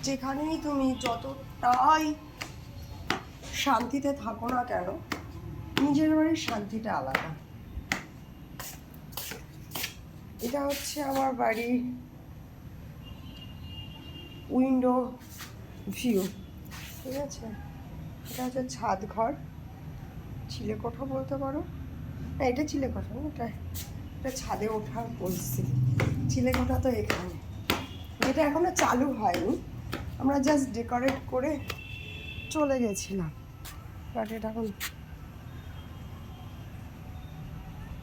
যেখানেই তুমি যতটাই শান্তিতে থাকো না কেন, নিজের বাড়ির শান্তিটা আলাদা। এটা হচ্ছে আমার বাড়ির উইন্ডো ভিউ, ঠিক আছে? এটা হচ্ছে ছাদ ঘর, চিলে কোঠা বলতে পারো। না, এটা চিলে কোঠা না, এটা ছাদে ওঠার পরিস্থিতি। চিলে কোঠা তো এখানে, এটা এখনো চালু হয়নি, আমরা জাস্ট ডেকোরেট করে চলে গেছিলাম। বাট এটা এখন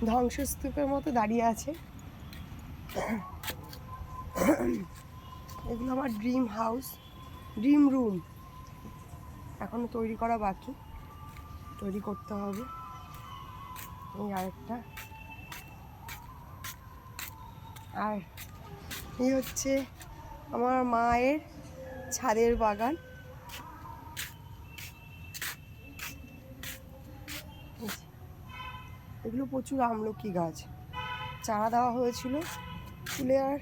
ধ্বংসস্তূপের মতো দাঁড়িয়ে আছে। এগুলো আমার ড্রিম হাউস, ড্রিম রুম। এখনো তৈরি করা বাকি, তৈরি করতে হবে। এই আরেকটা, আর এই হচ্ছে আমার মায়ের ছাদের বাগান। এগুলো প্রচুর আমলকি গাছ, চারা দেওয়া হয়েছিল, তুলে আর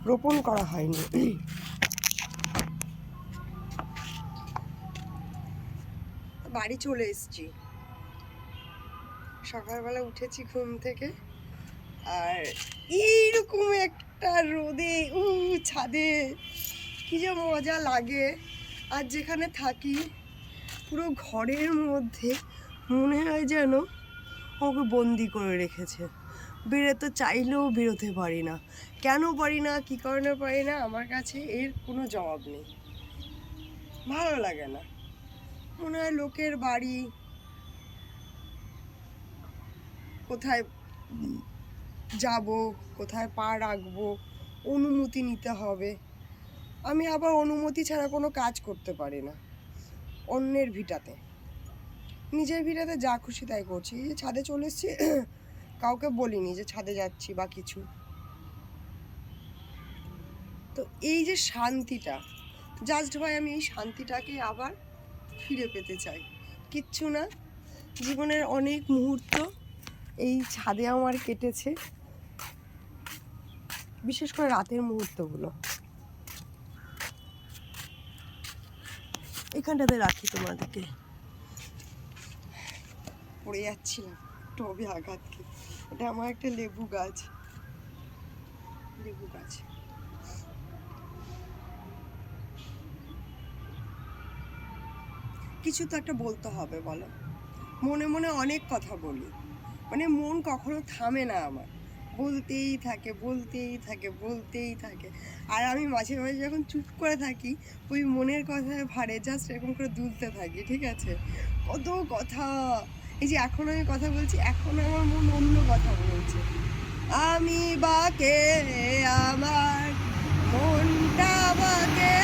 রোপণ করা হয়নি। বাড়ি চলে এসেছি, সকালবেলা উঠেছি ঘুম থেকে, আর এইরকম একটা রোদে ছাদে কি যে মজা লাগে। আর যেখানে থাকি পুরো ঘরের মধ্যে মনে হয় যেন ওকে বন্দি করে রেখেছে, বেরোতে চাইলেও বেরোতে পারি না। কেন পারি না, কী কারণে পারি না, আমার কাছে এর কোনো জবাব নেই। ভালো লাগে না, মনে হয় লোকের বাড়ি, কোথায় যাব, কোথায় পা রাখবো, অনুমতি নিতে হবে। আমি আবার অনুমতি ছাড়া কোনো কাজ করতে পারি না। অন্যের ভিটাতে, নিজের ভিটাতে যা খুশি তাই করছি। এই যে ছাদে চলে এসেছি, কাউকে বলিনি যে ছাদে যাচ্ছি বা কিছু। তো এই যে শান্তিটা, জাস্ট ভাই আমি এই শান্তিটাকে আবার ফিরে পেতে চাই। কিচ্ছু না, জীবনের অনেক মুহূর্ত এই ছাদে আমার কেটেছে, বিশেষ করে রাতের মুহূর্তগুলো। এখানটাতে রাখি তোমাদেরকে, পড়ে যাচ্ছিলাম টবে আঘাত খেয়ে। এটা আমার একটা লেবু গাছ, লেবু গাছ। কিছু তো একটা বলতে হবে বলো, মনে মনে অনেক কথা বলি, মানে মন কখনো থামে না আমার, বলতেই থাকে বলতেই থাকে বলতেই থাকে। আর আমি মাঝে মাঝে যখন চুপ করে থাকি, ওই মনের কথায় ভারে জাস্ট এরকম করে দুলতে থাকি, ঠিক আছে? কত কথা, এই যে এখন আমি কথা বলছি, এখন আমার মন অন্য কথা বলছে। আমি বাকে, আমার মনটা বাকে,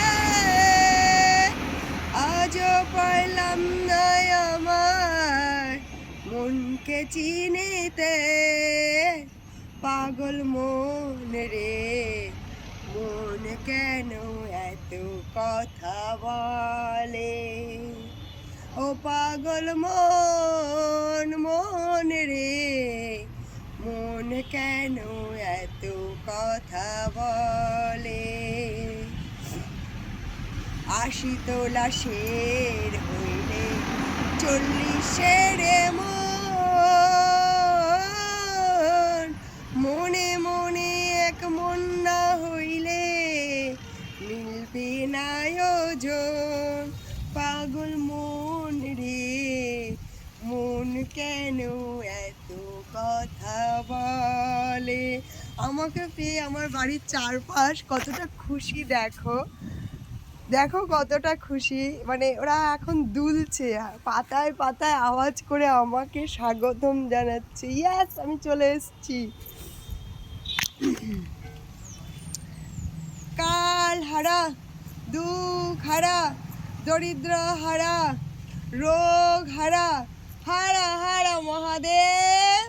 আজও পাইলাম না আমার মনকে চিনিতে। পাগল মন রে, মন কেন এত কথা বলে? ও পাগল মন, মন রে, মন কেন এত কথা বলে? ৮০ তোলা শের হইলে ৪০-এর মন, মনে মনে এক মন না হইলে মিলবে না ওজন। পাগল মন রে, মন কেন এত কথা বলে? আমাকে পেয়ে আমার বাড়ির চারপাশ কতটা খুশি দেখো, দেখো কতটা খুশি, মানে ওরা এখন দুলছে, পাতায় পাতায় আওয়াজ করে আমাকে স্বাগতম জানাচ্ছে। ইয়াস, আমি চলে এসেছি। কাল হারা, দুঃখ হারা, দরিদ্র হারা, রোগ হারা, হারা হারা মহাদেব।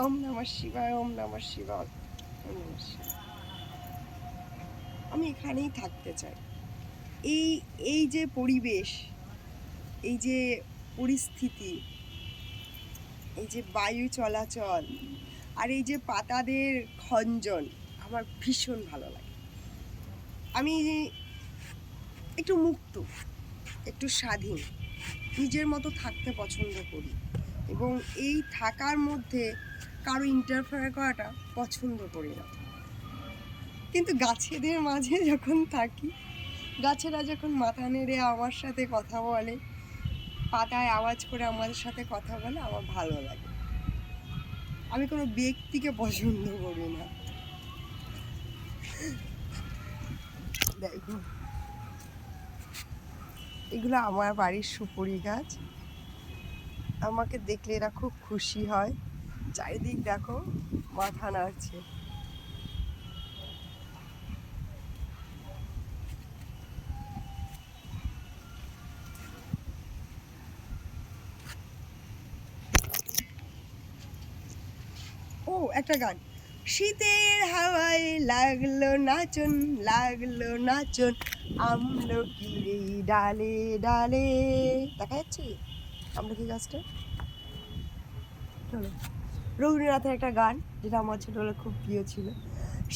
ওম নমঃ শিবায়, ওম নমঃ শিবায়, ওম নমঃ শিবায়। আমি এখানেই থাকতে চাই। এই যে পরিবেশ, এই যে পরিস্থিতি, এই যে বায়ু চলাচল, আর এই যে পাতাদের খঞ্জন আমার ভীষণ ভালো লাগে। আমি একটু মুক্ত, একটু স্বাধীন, নিজের মতো থাকতে পছন্দ করি এবং এই থাকার মধ্যে কারো ইন্টারফেয়ার করাটা পছন্দ করি না। কিন্তু গাছেদের মাঝে যখন থাকি, গাছেরা যখন মাথা নেড়ে আমার সাথে কথা বলে, পাতায় আওয়াজ করে আমাদের সাথে কথা বলে, আমার ভালো লাগে। আমি কোনো ব্যক্তিকে পছন্দ করি না। দেখো, এগুলো আমার বাড়ির সুপুরি গাছ। আমাকে দেখলে এরা খুব খুশি হয়। চারিদিক দেখো, মাথা নাড়ছে। ও একটা গান, শীতের হাওয়ায় লাগলো নাচন, লাগলো নাচন আমলকির ডালে ডালে। দেখা যাচ্ছে আমলকি গাছটা? চলো, রবীন্দ্রনাথের একটা গান যেটা আমার ছোটবেলায় খুব প্রিয় ছিল,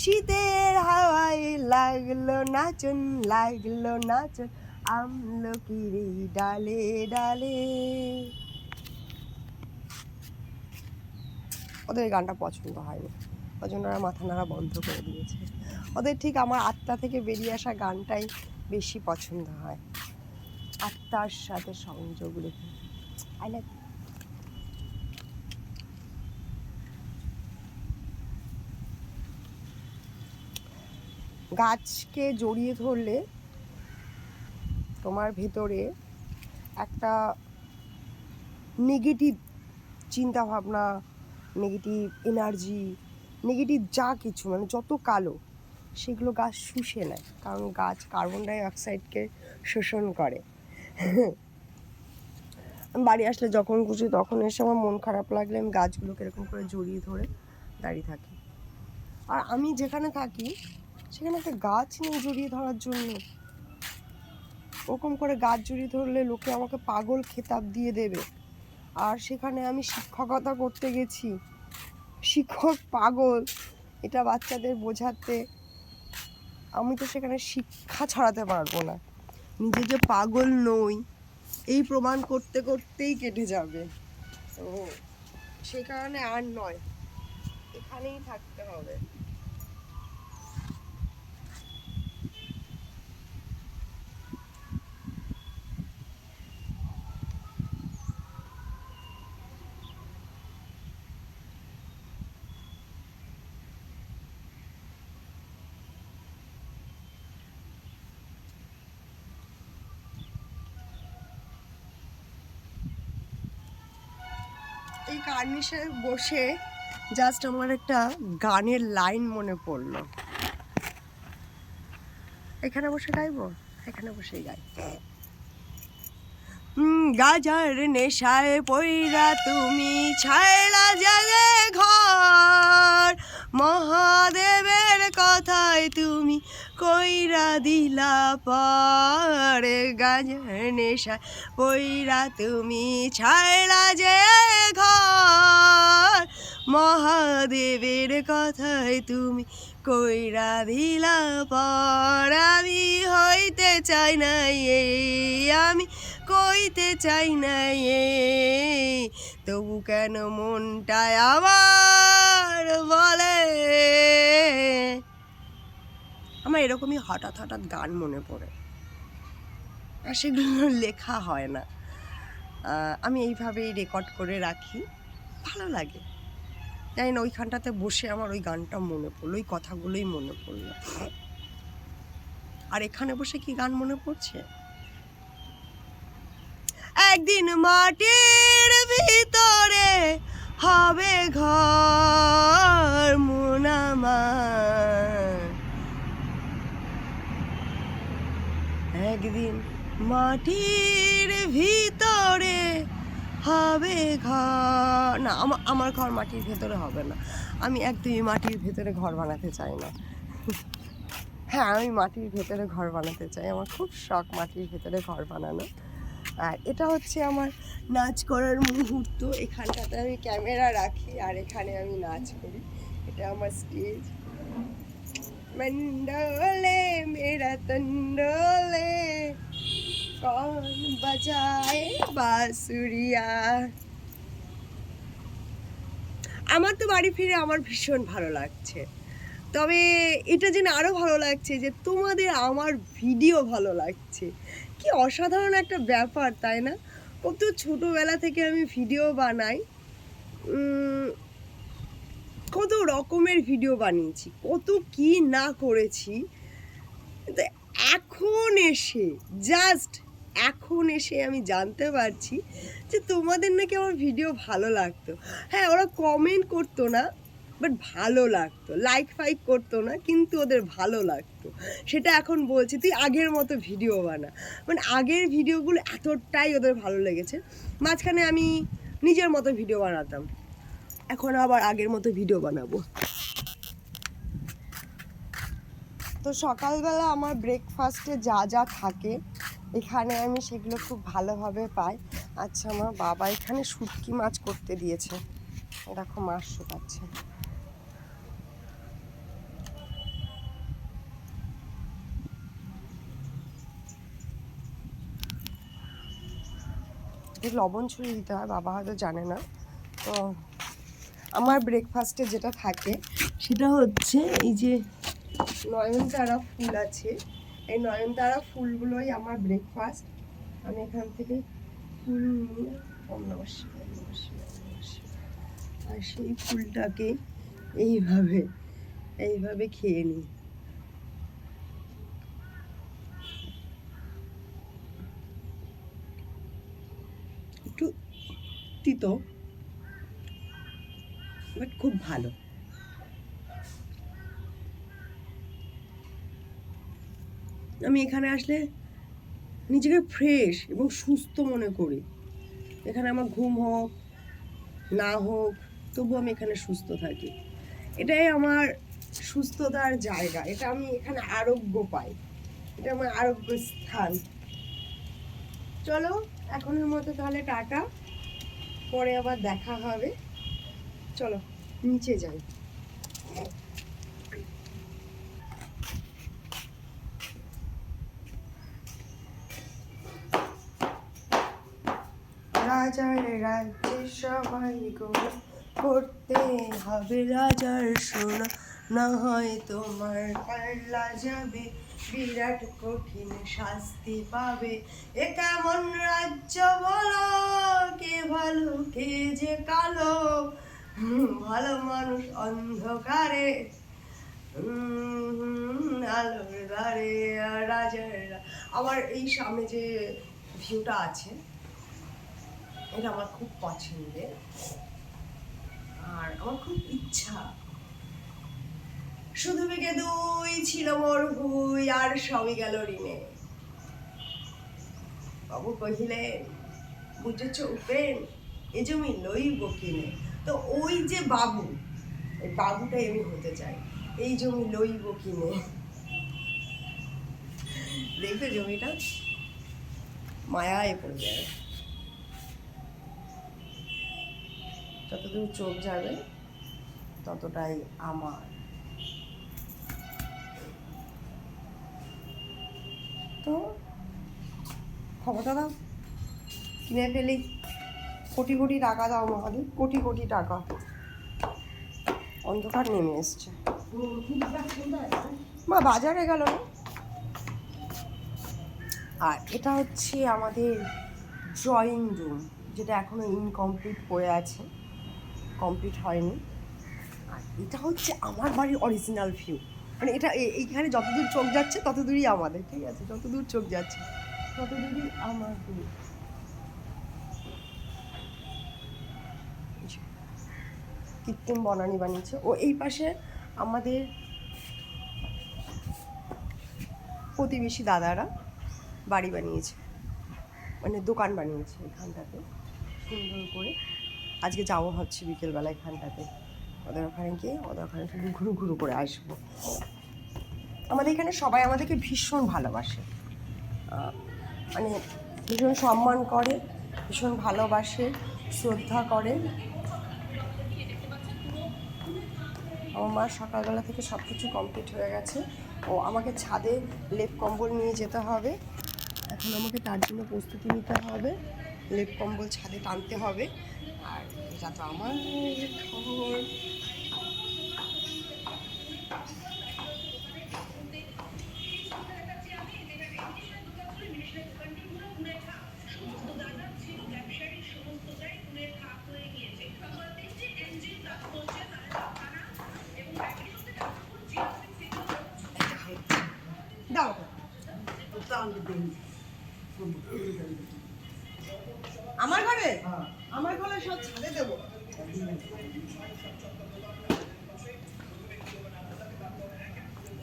শীতের হাওয়ায় লাগলো নাচন, লাগলো নাচন আমলকির ডালে ডালে। ওদের এই গানটা পছন্দ হয়নি, ওই জন্য ওরা মাথা নাড়া বন্ধ করে দিয়েছে। ওদের ঠিক আমার আত্মা থেকে বেরিয়ে আসা গানটাই বেশি পছন্দ হয়, আত্মার সাথে সংযোগ রেখে। I like. গাছকে জড়িয়ে ধরলে তোমার ভেতরে একটা নেগেটিভ চিন্তা ভাবনা, নেগেটিভ এনার্জি, নেগেটিভ যা কিছু মানে যত কালো, সেগুলো গাছ শুষে নেয়, কারণ গাছ কার্বন ডাই অক্সাইডকে শোষণ করে। আমি বাড়ি আসলে যখন খুশি তখন এসে আমার মন খারাপ লাগলে আমি গাছগুলোকে এরকম করে জড়িয়ে ধরে দাঁড়িয়ে থাকি। আর আমি যেখানে থাকি সেখানে একটা গাছ নেই জড়িয়ে ধরার জন্য। ওরকম করে গাছ জড়িয়ে ধরলে লোকে আমাকে পাগল খেতাব দিয়ে দেবে। আর সেখানে আমি শিক্ষকতা করতে গেছি, শিক্ষক পাগল এটা বাচ্চাদের বোঝাতে আমি তো সেখানে শিক্ষা ছড়াতে পারবো না। নিজে যে পাগল নই এই প্রমাণ করতে করতেই কেটে যাবে। তো সে কারণে আর নয়, এখানেই থাকতে হবে। এই কার্নিশে বসে জাস্ট আমার একটা গানের লাইন মনে পড়লো। এখানে বসে গাইবো, এখানে বসেই গাই। গাজার নেশায় পইরা তুমি ছায়লা জাগে ঘর, মহাদেবের কথায় তুমি কইরা দিলা পর। গাজার নেশায় পইরা তুমি ছায়লা যে ঘর, মহাদেবের কথায় তুমি কইরা দিলা পর। আমি হইতে চাই না আমি কইতে চাই না তবু কেন মনটায় আমার বলে। আমার এরকমই হঠাৎ হঠাৎ গান মনে পড়ে, আর সেগুলো লেখা হয় না, আমি এইভাবেই রেকর্ড করে রাখি, ভালো লাগে। জানি না ওইখানটাতে বসে আমার ওই গানটা মনে পড়লো, ওই কথাগুলোই মনে পড়লো। আর এখানে বসে কি গান মনে পড়ছে, একদিন মাটির ভিতরে হবে ঘর মন আমার, একদিন মাটির ভিতরে হবে ঘর। না, আমার ঘর মাটির ভেতরে হবে না, আমি একদমই মাটির ভেতরে ঘর বানাতে চাই না। হ্যাঁ, আমি মাটির ভেতরে ঘর বানাতে চাই, আমার খুব শখ মাটির ভেতরে ঘর বানানো। আর এটা হচ্ছে আমার নাচ করার মুহূর্ত, এখানটাতে আমি ক্যামেরা রাখি আর এখানে আমি নাচ করি, এটা আমার স্টেজ। মন্ডলে মেরা তন্ডলে कौन बजाए बांसुरिया। আমার তো বাড়ি ফিরে আমার ভীষণ ভালো লাগছে, তবে এটা জেনে আরও ভালো লাগছে যে তোমাদের আমার ভিডিও ভালো লাগছে। কি অসাধারণ একটা ব্যাপার, তাই না? কত ছোটোবেলা থেকে আমি ভিডিও বানাই, কত রকমের ভিডিও বানিয়েছি, কত কি না করেছি। এখন এসে এখন এসে আমি জানতে পারছি যে তোমাদের নাকি আমার ভিডিও ভালো লাগতো। হ্যাঁ, ওরা কমেন্ট করতো না, বাট ভালো লাগতো, লাইক ফাইক করতো না, কিন্তু ওদের ভালো লাগতো। সেটা এখন বলছি, তুই আগের মতো ভিডিও বানা। মানে আগের ভিডিওগুলো এতটাই ওদের ভালো লেগেছে, মাঝখানে আমি নিজের মতো ভিডিও বানাতাম, এখন আবার আগের মতো ভিডিও বানাবো। তো সকালবেলা আমার ব্রেকফাস্টে যা যা থাকে এখানে আমি সেগুলো খুব ভালোভাবে পাই। আচ্ছা, আমার বাবা এখানে শুটকি মাছ করতে দিয়েছে, দেখো মাছ শুকাচ্ছে। লবণ ছড়িয়ে দিতে হয়, বাবা হয়তো জানে না। তো আমার ব্রেকফাস্টে যেটা থাকে সেটা হচ্ছে এই যে নয়নতারা ফুল আছে, এই নয়নতারা ফুলগুলোই আমার ব্রেকফাস্ট। আমি এখান থেকে ফুল নিয়ে আর সেই ফুলটাকে এইভাবে খেয়ে নিই। একটু তিতো, বাট খুব ভালো। আমি এখানে আসলে নিজেকে ফ্রেশ এবং সুস্থ মনে করি। এখানে আমার ঘুম হোক না হোক, তবু আমি এখানে সুস্থ থাকি। এটাই আমার সুস্থতার জায়গা, এটা আমি এখানে আরোগ্য পাই, এটা আমার আরোগ্য স্থান। চলো এখনের মতো তাহলে টাটা, পরে আবার দেখা হবে। চলো নিচে যাই। রাজার রাজ্যে সবাই করতে হবে রাজার সোনা, না হয় তোমার পাল্লা যাবে, বিরাট কঠিন শাস্তি পাবে। এ কেমন রাজ্য বলো, কে ভালো কে যে কালো, ভালো মানুষ অন্ধকারে আলোর দ্বারে। রাজার আমার এই সামনে যে ভিউটা আছে এটা আমার খুব পছন্দের, আর আমার খুব ইচ্ছা। শুধু বিকে দুই ছিল মোর হুই, আর সবই গেল ঋণে। বাবু কহিলেন বুঝেছ উপেন, এ জমি লইব কিনে। তো ওই যে বাবু, এই বাবুটাই আমি হতে চাই, এই জমি লইব কিনে। দেখবে জমিটা মায়ায় পড়ে যাবে, যতদূর চোখ যাবে ততটাই আমার। তো খবরটা দাও, কিনে ফেলি, কোটি কোটি টাকা দাও মহাদেব, কোটি কোটি টাকা। অন্ধকার নেমে এসছে, মা বাজারে গেল না। আর এটা হচ্ছে আমাদের ড্রয়িং রুম, যেটা এখনো ইনকমপ্লিট পড়ে আছে, কমপ্লিট হয়নি। আর এটা হচ্ছে আমার বাড়ির অরিজিনাল ভিউ, মানে এটা এইখানে যতদূর চোখ যাচ্ছে ততদূরই আমাদের, ঠিক আছে? যতদূর চোখ যাচ্ছে ততদূরই আমাদের। কৃত্রিম বনানী বানিয়েছে। ও এই পাশে আমাদের প্রতিবেশী দাদারা বাড়ি বানিয়েছে, মানে দোকান বানিয়েছে এখানটাতে সুন্দর করে। আজকে যাবো ভাবছি বিকেলবেলা এখানটাতে, ওদের ওখানে গিয়ে ওদের ওখানে শুধু ঘুরু ঘুরু করে আসবো। আমাদের এখানে সবাই আমাদেরকে ভীষণ ভালোবাসে, মানে ভীষণ সম্মান করে, ভীষণ ভালোবাসে, শ্রদ্ধা করে। আমার মা সকালবেলা থেকে সব কিছু কমপ্লিট হয়ে গেছে। ও আমাকে ছাদে লেপ কম্বল নিয়ে যেতে হবে, এখন আমাকে তার জন্য প্রস্তুতি নিতে হবে, লেপ কম্বল ছাদে টানতে হবে। আর এটা তো আমার ঘর। দাও আমার ঘরে, আমার ঘরে সব ছাদে দেবো।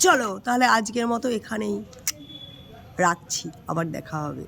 চলো তাহলে আজকের মতো এখানেই রাখছি, আবার দেখা হবে।